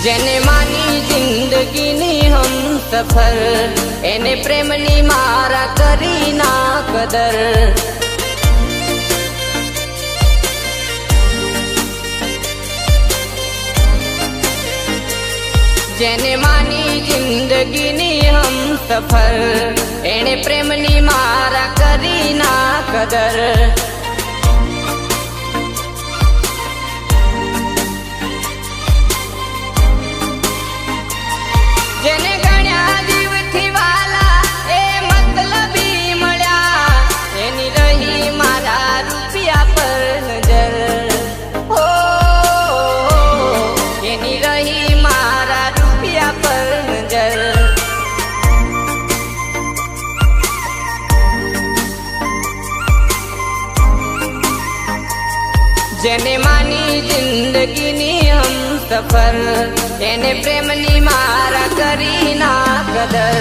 જેને માની જિંદગીની હમ સફર, એને પ્રેમની મારા કરી ના કદર. જેને માની જિંદગીની હમ સફર, એને પ્રેમની મારા કરી ના કદર. જેને ગણ્યા જીવથી વાલા એ મતલબી મળ્યા, એની રહી મારા રૂપિયા પર નજર. હો એની રહી મારા રૂપિયા પર નજર. જેને માની જિંદગીની હમ સફર, એને પ્રેમની મારા કરી ના કદર.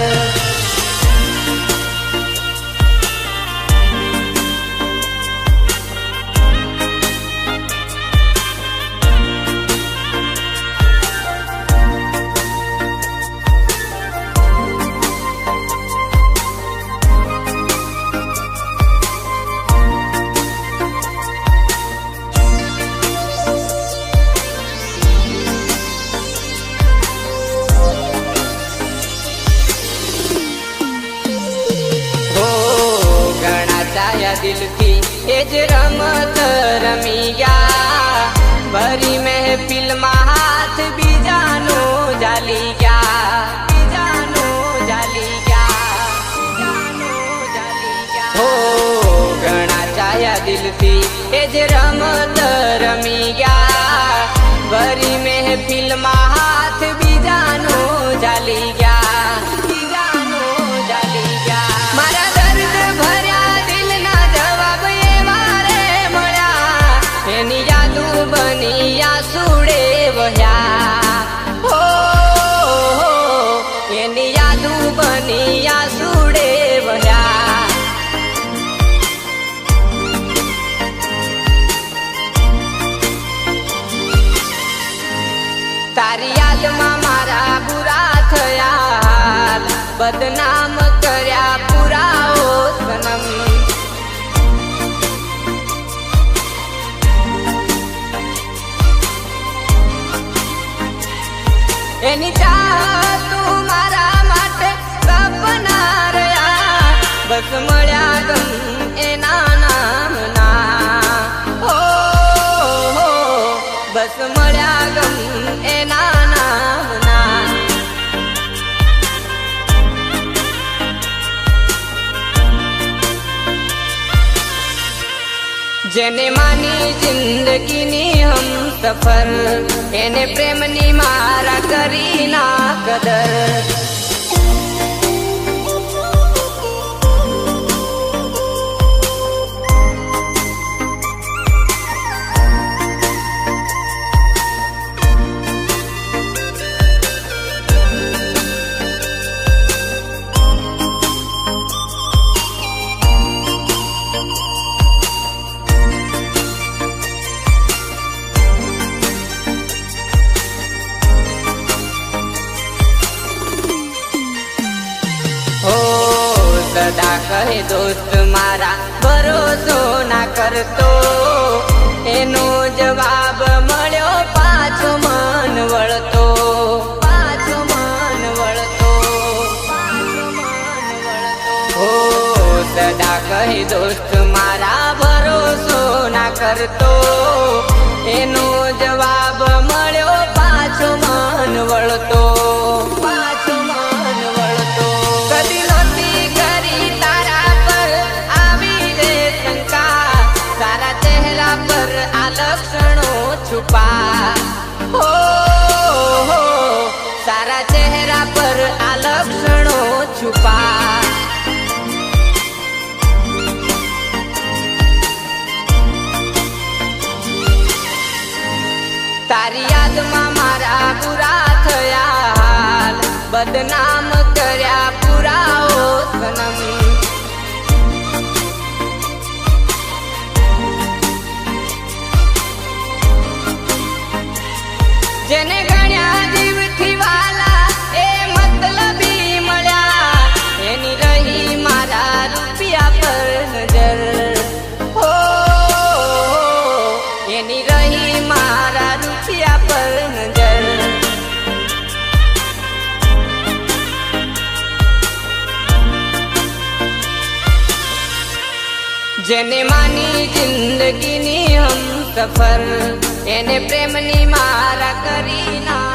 દિલથી એ જ રમત રમી ગયા, ભરી મહેફિલમાં હાથ બીજાનો જાલી ગયા, બીજાનો જાલી ગયા, બીજાનો જાલી ગયા. હો ઘણા ચાયા દિલથી એ જ રમત રમી ગયા, ભરી મહેફિલમાં હાથ બીજાનો જાલી ગયા, બીજાનો જાલી ગયા. મારા દર્દ ભર્યા એની યાદો બની આસુડે વહ્યા. હો એની યાદો બની આસુડે વહ્યા. તારી યાદમાં મારા બુરા થયા, બદનામ કર્યા પૂરા ઓ સનમ. એની ચાહતું મારા માટે સપના રહ્યા, બસ મળ્યા ગમ એના નામના. હો બસ મળ્યા ગમ એના નામના. જેને માની જિંદગીની હમ સફર, એને પ્રેમની મારા કરી ના કદર. સદા કહે દોસ્ત મારા ભરોસો ના કરતો, એનો જવાબ મળ્યો પાછો મન વળતો, પાછો મન વળતો, પાછો મન વળતો. હો સદા કહે દોસ્ત મારા ભરોસો ના કરતો, એનો જવાબ મળ્યો પાછો મન વળતો, પાછો મન વળતો. કદી નહોતી કરી તારા પર આવી રે શંકા, તારા ચહેરા પર આ લક્ષણો છુપા. હો સારા ચહેરા પર આ લક્ષણો છુપા. તારી યાદમાં મારા બુરા થયા હાલ, બદનામ કર્યા પૂરા ઓ સનમ. જેને ગણ્યા જીવ જેને માની જિંદગીની હમ સફર એને પ્રેમની મારા કરી ના